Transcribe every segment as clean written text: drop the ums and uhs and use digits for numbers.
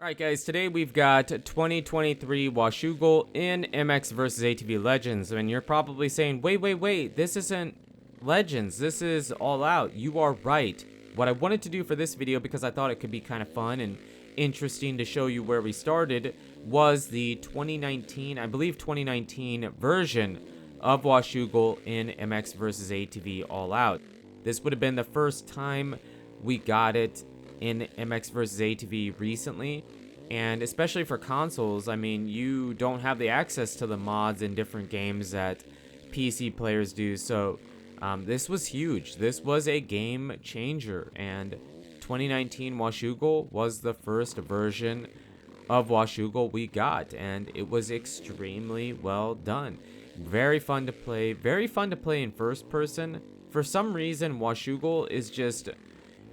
Alright guys, today we've got 2023 Washougal in MX vs ATV Legends, and you're probably saying, wait, this isn't Legends, this is All Out. You are right. What I wanted to do for this video, because I thought it could be kind of fun and interesting to show you where we started, was the 2019, I believe 2019 version of Washougal in MX vs ATV All Out. This would have been the first time we got it in MX vs ATV recently, and especially for consoles. I mean, you don't have the access to the mods in different games that PC players do, so this was huge. This was a game changer, and 2019 Washougal was the first version of Washougal we got, and it was extremely well done. Very fun to play in first person. For some reason, Washougal is just,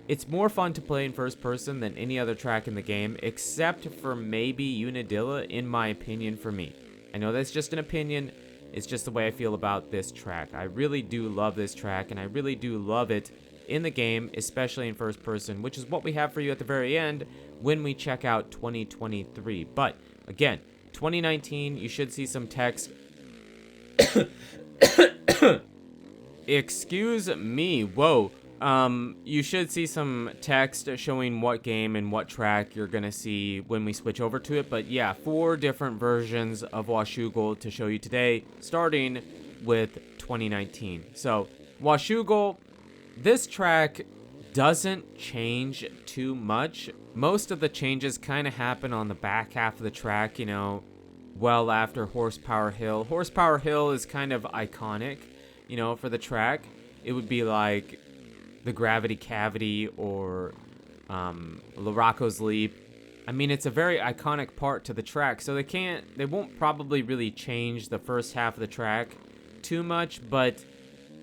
it's more fun to play in first person than any other track in the game, except for maybe Unadilla, in my opinion, for me. I know that's just an opinion, it's just the way I feel about this track. I really do love this track, and I really do love it in the game, especially in first person, which is what we have for you at the very end when we check out 2023. But, again, 2019, you should see some text. Excuse me, whoa. You should see some text showing what game and what track you're gonna see when we switch over to it. But yeah, 4 different versions of Washougal to show you today, starting with 2019. So, Washougal, this track doesn't change too much. Most of the changes kind of happen on the back half of the track, you know, well after Horsepower Hill. Horsepower Hill is kind of iconic, you know, for the track. It would be like the Gravity Cavity or Laraco's Leap. I mean, it's a very iconic part to the track, so they won't probably really change the first half of the track too much, but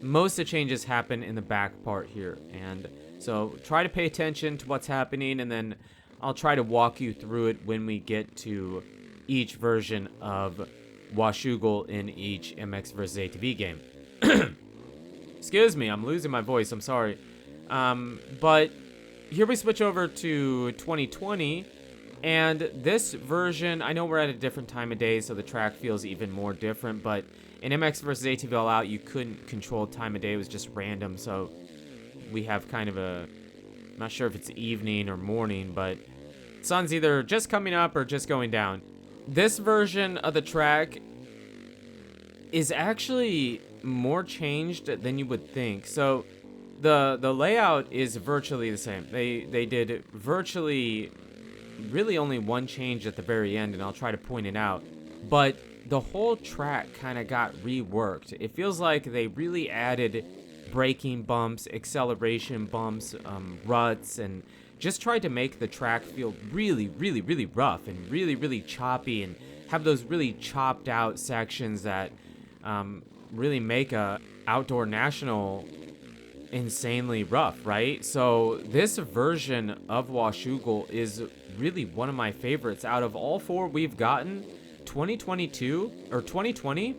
most of the changes happen in the back part here. And so try to pay attention to what's happening, and then I'll try to walk you through it when we get to each version of Washougal in each MX vs ATV game. Excuse me, I'm losing my voice, I'm sorry. But here we switch over to 2020, and this version, I know we're at a different time of day, so the track feels even more different, but in MX vs ATV All Out, you couldn't control time of day, it was just random, so we have kind of a, I'm not sure if it's evening or morning, but sun's either just coming up or just going down. This version of the track is actually more changed than you would think. So the layout is virtually the same. They did virtually really only one change at the very end, and I'll try to point it out. But the whole track kind of got reworked. It feels like they really added braking bumps, acceleration bumps, ruts, and just tried to make the track feel really rough and really choppy, and have those really chopped out sections that really make a outdoor national insanely rough, right? So this version of Washougal is really one of my favorites out of all 4 we've gotten. 2022 or 2020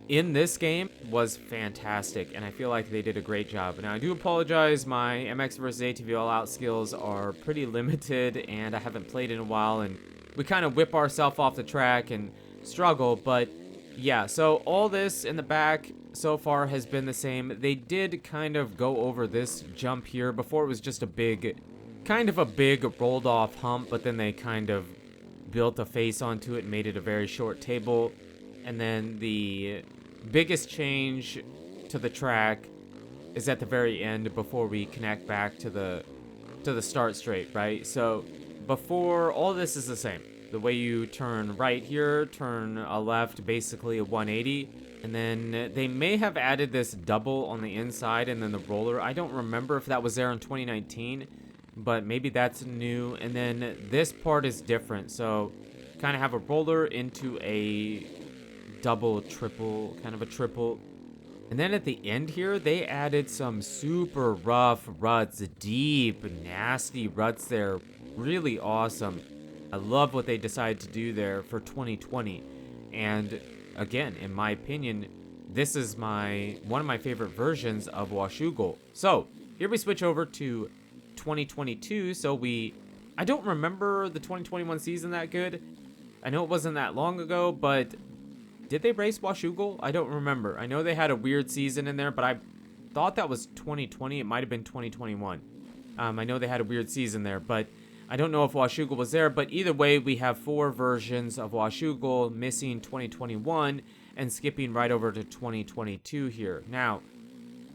in this game was fantastic, and I feel like they did a great job. And I do apologize, my MX vs ATV All Out skills are pretty limited, and I haven't played in a while, and we kind of whip ourselves off the track and struggle. But yeah, so all this in the back so far has been the same. They did kind of go over this jump here. Before it was just a big, kind of a big rolled off hump, but then they kind of built a face onto it and made it a very short table. And then the biggest change to the track is at the very end before we connect back to the start straight, right? So before, all this is the same. The way you turn right here, turn a left, basically a 180. And then they may have added this double on the inside and then the roller. I don't remember if that was there in 2019, but maybe that's new. And then this part is different. So kind of have a roller into a double, triple, kind of a triple. And then at the end here, they added some super rough ruts, deep, nasty ruts there. Really awesome. I love what they decided to do there for 2020. And again, in my opinion, this is one of my favorite versions of Washougal. So here we switch over to 2022. So we I don't remember the 2021 season that good. I know it wasn't that long ago, but did they race Washougal? I don't remember. I know they had a weird season in there, but I thought that was 2020. It might have been 2021. I know they had a weird season there, but I don't know if Washougal was there. But either way, we have 4 versions of Washougal, missing 2021 and skipping right over to 2022 here. Now,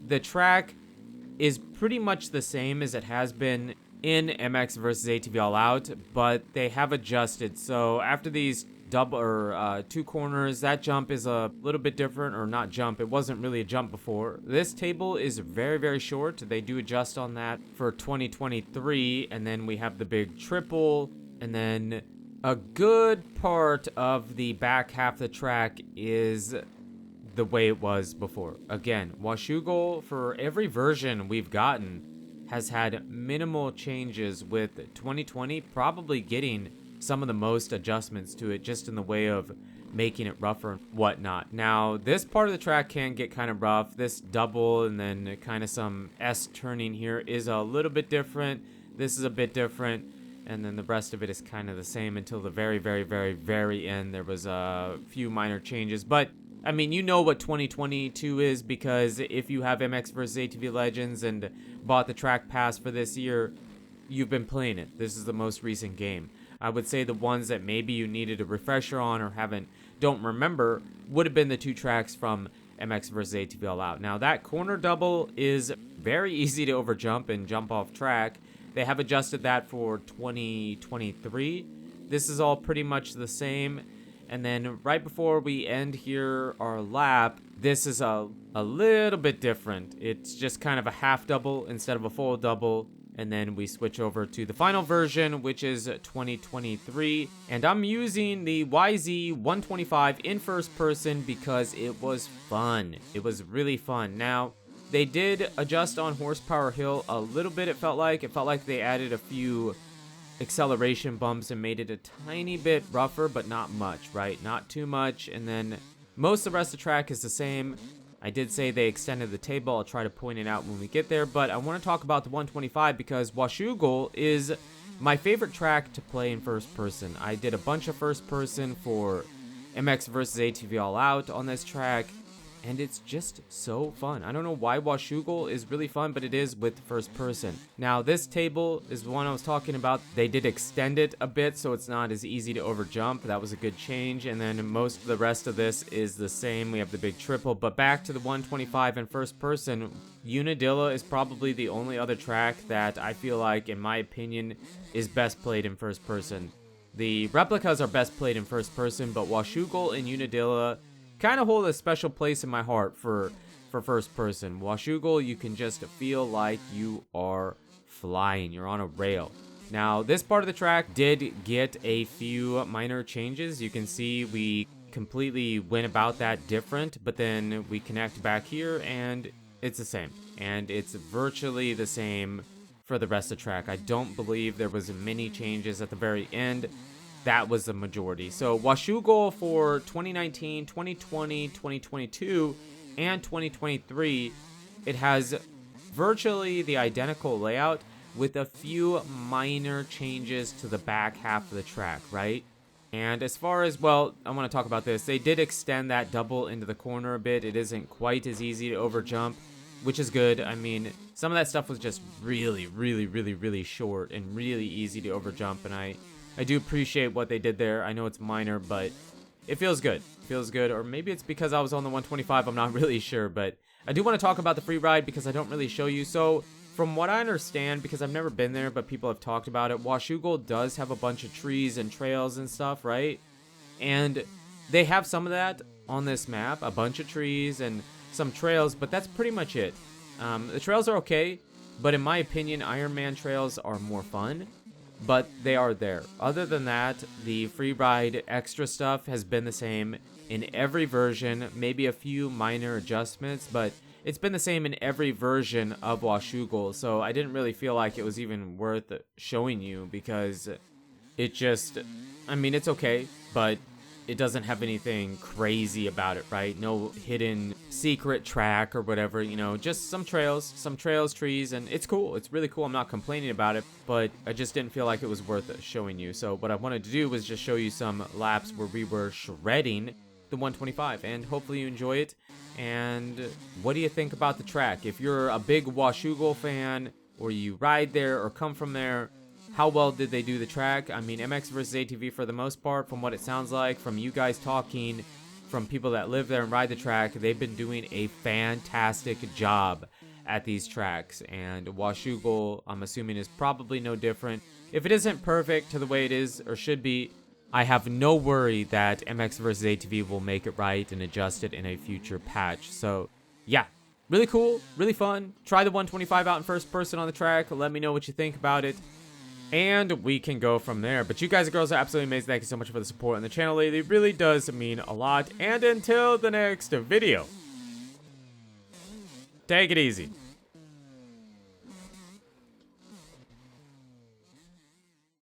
the track is pretty much the same as it has been in MX versus ATV All Out, but they have adjusted. So after these double or 2 corners, that jump is a little bit different, or not jump. It wasn't really a jump before. This table is very, very short. They do adjust on that for 2023, and then we have the big triple, and then a good part of the back half of the track is the way it was before. Again, Washougal, for every version we've gotten, has had minimal changes, with 2020 probably getting some of the most adjustments to it, just in the way of making it rougher and whatnot. Now, this part of the track can get kind of rough. This double and then kind of some S turning here is a little bit different. This is a bit different. And then the rest of it is kind of the same until the very, very, very, very end. There was a few minor changes. But, I mean, you know what 2022 is, because if you have MX vs. ATV Legends and bought the track pass for this year, you've been playing it. This is the most recent game. I would say the ones that maybe you needed a refresher on or don't remember would have been the 2 tracks from MX vs. ATV All Out. Now, that corner double is very easy to overjump and jump off track. They have adjusted that for 2023. This is all pretty much the same. And then right before we end here our lap, this is a little bit different. It's just kind of a half double instead of a full double. And then we switch over to the final version, which is 2023. And I'm using the YZ125 in first person because it was fun. It was really fun. Now, they did adjust on horsepower hill a little bit, it felt like. It felt like they added a few acceleration bumps and made it a tiny bit rougher, but not much, right? Not too much. And then most of the rest of the track is the same. I did say they extended the table. I'll try to point it out when we get there. But I want to talk about the 125 because Washougal is my favorite track to play in first person. I did a bunch of first person for MX versus ATV All Out on this track, and it's just so fun. I don't know why Washougal is really fun, but it is with first person. Now, this table is the one I was talking about. They did extend it a bit, so it's not as easy to overjump. That was a good change. And then most of the rest of this is the same. We have the big triple. But back to the 125 in first person, Unadilla is probably the only other track that I feel like, in my opinion, is best played in first person. The replicas are best played in first person, but Washougal and Unadilla kind of hold a special place in my heart for first person. Washougal, you can just feel like you are flying. You're on a rail. Now, this part of the track did get a few minor changes. You can see we completely went about that different, but then we connect back here and it's the same. And it's virtually the same for the rest of the track. I don't believe there was many changes at the very end. That was the majority. So Washougal for 2019, 2020, 2022, and 2023, it has virtually the identical layout with a few minor changes to the back half of the track, right? And as far as, well, I want to talk about this. They did extend that double into the corner a bit. It isn't quite as easy to overjump, which is good. I mean, some of that stuff was just really, really, really, really short and really easy to overjump, and I do appreciate what they did there. I know it's minor, but it feels good. It feels good. Or maybe it's because I was on the 125. I'm not really sure. But I do want to talk about the free ride because I don't really show you. So from what I understand, because I've never been there, but people have talked about it, Washougal does have a bunch of trees and trails and stuff, right? And they have some of that on this map. A bunch of trees and some trails, but that's pretty much it. The trails are okay, but in my opinion, Iron Man trails are more fun. But they are there. Other than that, the free ride extra stuff has been the same in every version, maybe a few minor adjustments, but it's been the same in every version of Washougal, so I didn't really feel like it was even worth showing you because it just, I mean, it's okay, but it doesn't have anything crazy about it, right? No hidden secret track or whatever, you know, just some trails, trees, and it's cool. It's really cool. I'm not complaining about it, but I just didn't feel like it was worth it showing you. So what I wanted to do was just show you some laps where we were shredding the 125, and hopefully you enjoy it. And what do you think about the track? If you're a big Washougal fan, or you ride there or come from there, how well did they do the track? I mean, MX versus ATV for the most part, from what it sounds like, from you guys talking, from people that live there and ride the track, they've been doing a fantastic job at these tracks. And Washougal, I'm assuming, is probably no different. If it isn't perfect to the way it is or should be, I have no worry that MX versus ATV will make it right and adjust it in a future patch. So, yeah. Really cool, really fun. Try the 125 out in first person on the track. Let me know what you think about it. And we can go from there. But you guys and girls are absolutely amazing. Thank you so much for the support on the channel lately. It really does mean a lot. And until the next video, take it easy.